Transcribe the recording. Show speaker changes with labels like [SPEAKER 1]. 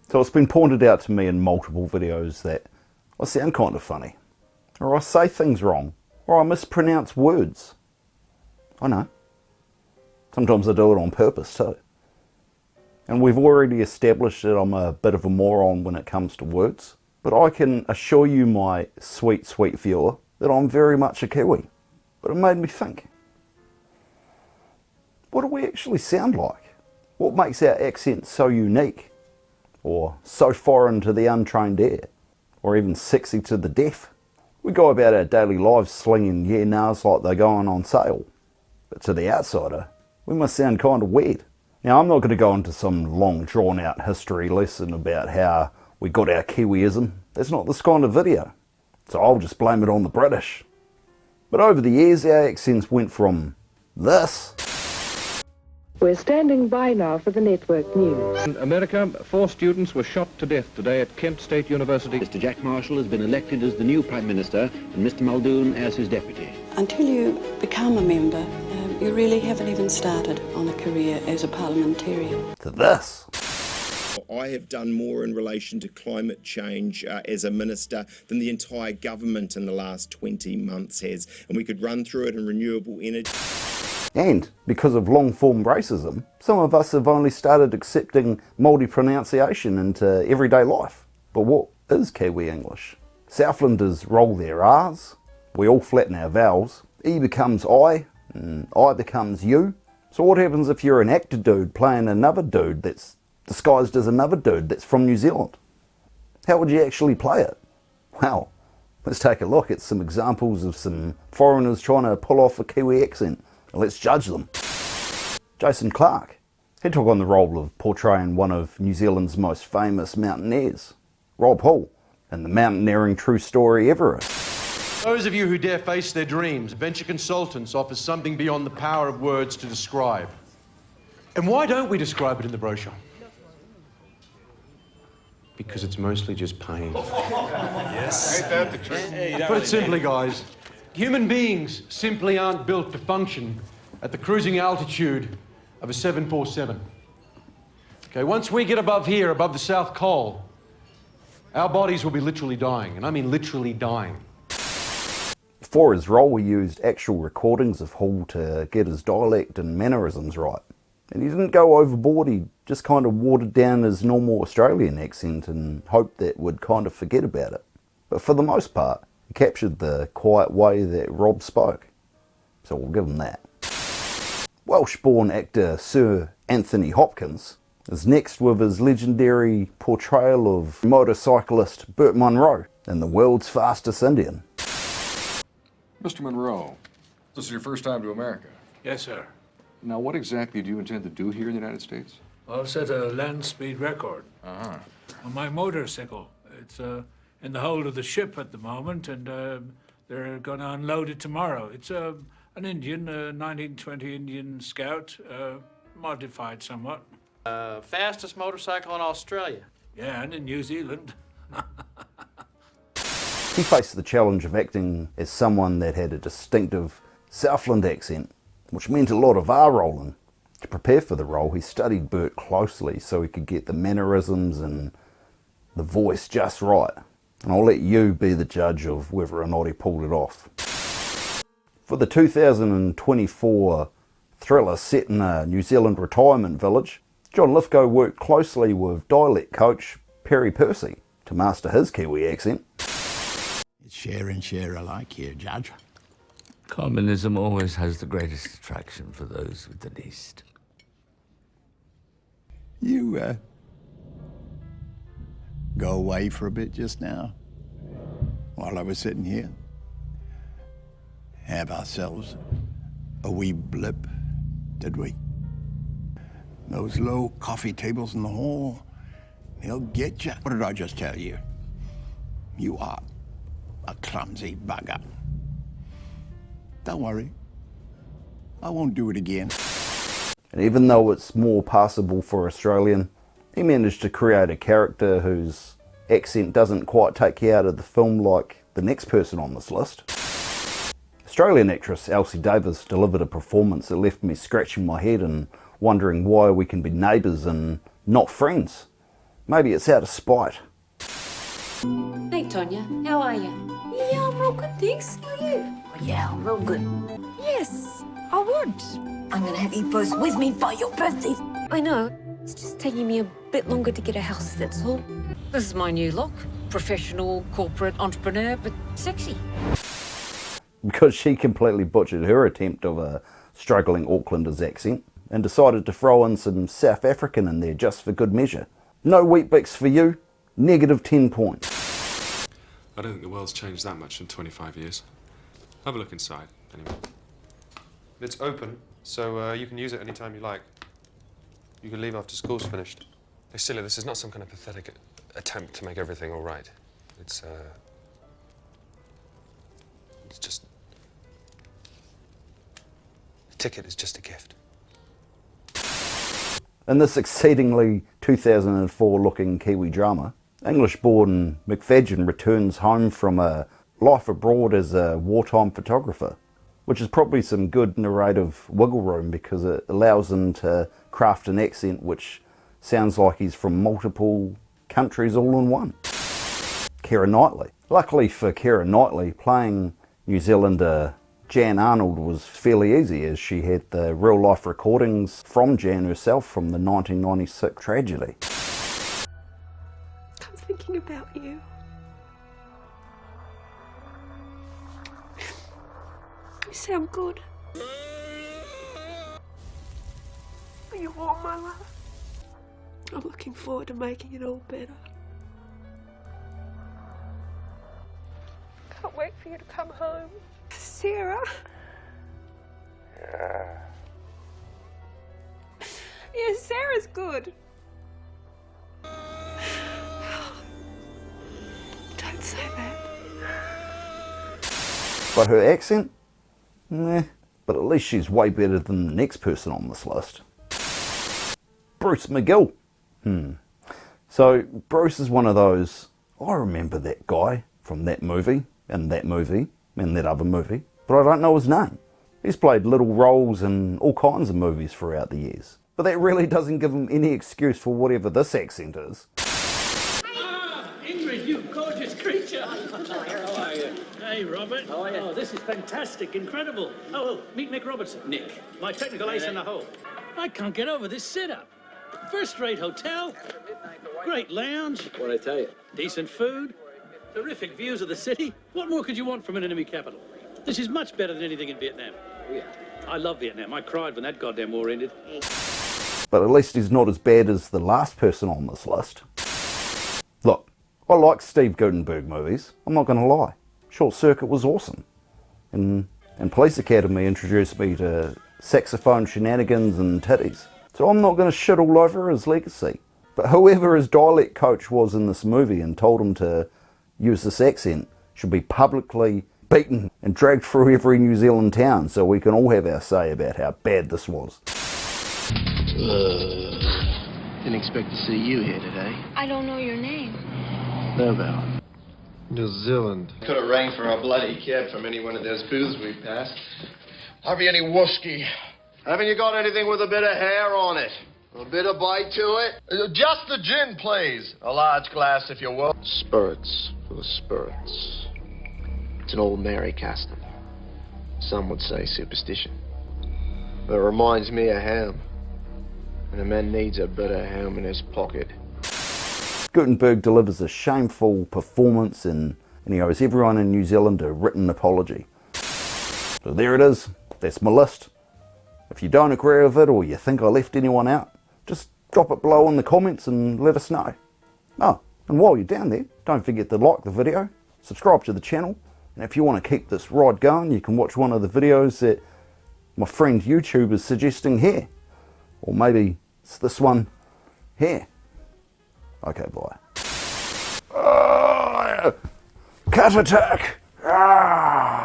[SPEAKER 1] So it's been pointed out to me in multiple videos that I sound kind of funny, or I say things wrong, or I mispronounce words. I know. Sometimes I do it on purpose too. And we've already established that I'm a bit of a moron when it comes to words, but I can assure you, my sweet, sweet viewer, that I'm very much a Kiwi. But it made me think. What do we actually sound like? What makes our accent so unique? Or so foreign to the untrained ear? Or even sexy to the deaf? We go about our daily lives slinging yeah nahs like they're going on sale. But to the outsider, we must sound kind of weird. Now, I'm not going to go into some long drawn out history lesson about how we got our Kiwiism. That's not this kind of video. So I'll just blame it on the British. But over the years, our accents went from this.
[SPEAKER 2] We're standing by now for the network news.
[SPEAKER 3] In America, 4 students were shot to death today at Kent State University.
[SPEAKER 4] Mr. Jack Marshall has been elected as the new Prime Minister and Mr. Muldoon as his deputy.
[SPEAKER 5] Until you become a member, you really haven't even started on a career as a parliamentarian.
[SPEAKER 1] To this.
[SPEAKER 6] I have done more in relation to climate change as a minister than the entire government in the last 20 months has. And we could run through it in renewable energy.
[SPEAKER 1] And because of long-form racism, some of us have only started accepting Māori pronunciation into everyday life. But what is Kiwi English? Southlanders roll their R's, we all flatten our vowels, E becomes I, and I becomes you. So what happens if you're an actor dude playing another dude that's disguised as another dude that's from New Zealand? How would you actually play it? Well, let's take a look at some examples of some foreigners trying to pull off a Kiwi accent. Let's judge them. Jason Clarke. He took on the role of portraying one of New Zealand's most famous mountaineers, Rob Hall, in the mountaineering true story Everest.
[SPEAKER 7] Those of you who dare face their dreams, Venture Consultants offers something beyond the power of words to describe. And why don't we describe it in the brochure? Because it's mostly just pain. Yes. Ain't that the truth? Put it simply, guys. Human beings simply aren't built to function at the cruising altitude of a 747. Okay, once we get above here, above the South Col, our bodies will be literally dying, and I mean literally dying.
[SPEAKER 1] For his role, he used actual recordings of Hall to get his dialect and mannerisms right. And he didn't go overboard, he just kind of watered down his normal Australian accent and hoped that we'd kind of forget about it. But for the most part, he captured the quiet way that Rob spoke, so we'll give him that. Welsh-born actor Sir Anthony Hopkins is next with his legendary portrayal of motorcyclist Burt Munro in The World's Fastest Indian.
[SPEAKER 8] Mr. Munro, this is your first time to America.
[SPEAKER 9] Yes, sir.
[SPEAKER 8] Now, what exactly do you intend to do here in the United States?
[SPEAKER 9] I'll set a land speed record
[SPEAKER 8] Uh-huh.
[SPEAKER 9] on my motorcycle. It's in the hold of the ship at the moment, and they're going to unload it tomorrow. It's an Indian, 1920 Indian Scout, modified somewhat.
[SPEAKER 10] Fastest motorcycle in Australia.
[SPEAKER 9] Yeah, and in New Zealand.
[SPEAKER 1] He faced the challenge of acting as someone that had a distinctive Southland accent, which meant a lot of R-rolling. To prepare for the role, he studied Burt closely so he could get the mannerisms and the voice just right. And I'll let you be the judge of whether or not he pulled it off. For the 2024 thriller set in a New Zealand retirement village, John Lithgow worked closely with dialect coach Perry Percy to master his Kiwi accent.
[SPEAKER 11] It's share and share alike here, Judge.
[SPEAKER 12] Communism always has the greatest attraction for those with the least.
[SPEAKER 11] You, go away for a bit just now, while I was sitting here. Have ourselves a wee blip, did we? Those low coffee tables in the hall, they'll get you. What did I just tell you? You are a clumsy bugger. Don't worry, I won't do it again.
[SPEAKER 1] And even though it's more passable for Australian, he managed to create a character whose accent doesn't quite take you out of the film like the next person on this list. Australian actress Elsie delivered a performance that left me scratching my head and wondering why we can be neighbours and not friends. maybe it's out of spite.
[SPEAKER 13] Hey, Tonya, how are you? Yeah, I'm real good, thanks. How are you? Oh, yeah, I'm real good. Yes, I would. I'm gonna have you both with me by your birthday. I know. It's just taking me a bit longer to get a house, that's all. This is my new look. Professional, corporate, entrepreneur, but sexy.
[SPEAKER 1] Because she completely butchered her attempt of a struggling Aucklander's accent and decided to throw in some South African in there just for good measure. No Weet-Bix for you, negative 10 points.
[SPEAKER 14] I don't think the world's changed that much in 25 years. Have a look inside, anyway. It's open, so you can use it anytime you like. You can leave after school's finished. Hey, silly, this is not some kind of pathetic attempt to make everything all right. It's just... The ticket is just a gift.
[SPEAKER 1] In this exceedingly 2004 looking Kiwi drama, English-born McFadgen returns home from a life abroad as a wartime photographer, which is probably some good narrative wiggle room because it allows him to craft an accent which sounds like he's from multiple countries all in one. Keira Knightley. Luckily for Keira Knightley, playing New Zealander Jan Arnold was fairly easy, as she had the real life recordings from Jan herself from the 1996 tragedy.
[SPEAKER 15] I'm thinking about you. You sound good. Are you warm, my love? I'm looking forward to making it all better. Can't wait for you to come home. Sarah? Yeah, Sarah's good. Don't say that.
[SPEAKER 1] But her accent? Meh. But at least she's way better than the next person on this list. Bruce McGill. So Bruce is one of those, I remember that guy from that movie, and that movie, and that other movie, but I don't know his name. He's played little roles in all kinds of movies throughout the years. But that really doesn't give him any excuse for whatever this accent is.
[SPEAKER 16] Ingrid, you gorgeous creature. How are you? Hey, Robert. How are you? Oh, this is fantastic, incredible. Oh, meet Nick Robertson. Nick. My technical ace in the hole. I can't get over this setup. First-rate hotel, great lounge. What'd I tell you? Decent food, terrific views of the city. What more could you want from an enemy capital? This is much better than anything in Vietnam. Oh, yeah. I love Vietnam. I cried when that goddamn war ended.
[SPEAKER 1] But at least he's not as bad as the last person on this list. Look, I like Steve Guttenberg movies. I'm not going to lie. Short Circuit was awesome. And Police Academy introduced me to saxophone shenanigans and titties. So I'm not going to shit all over his legacy. But whoever his dialect coach was in this movie and told him to use this accent should be publicly beaten and dragged through every New Zealand town so we can all have our say about how bad this was.
[SPEAKER 17] Didn't expect to see you here today.
[SPEAKER 18] I don't know your name.
[SPEAKER 17] Lithgow.
[SPEAKER 7] New Zealand.
[SPEAKER 17] Could have rang for a bloody cab from any one of those booths we passed. Have you any whiskey? Haven't you got anything with a bit of hair on it? A bit of bite to it? Just the gin, please. A large glass, if you will. Spirits for the spirits. It's an old Mary custom. Some would say superstition. But it reminds me of ham. And a man needs a bit of ham in his pocket.
[SPEAKER 1] Guttenberg delivers a shameful performance and he owes everyone in New Zealand a written apology. So there it is. That's my list. If you don't agree with it or you think I left anyone out, just drop it below in the comments and let us know. Oh, and while you're down there, don't forget to like the video, subscribe to the channel, and if you want to keep this ride going, you can watch one of the videos that my friend YouTube is suggesting here. Or maybe it's this one here. Okay, bye. Cat attack! Ah!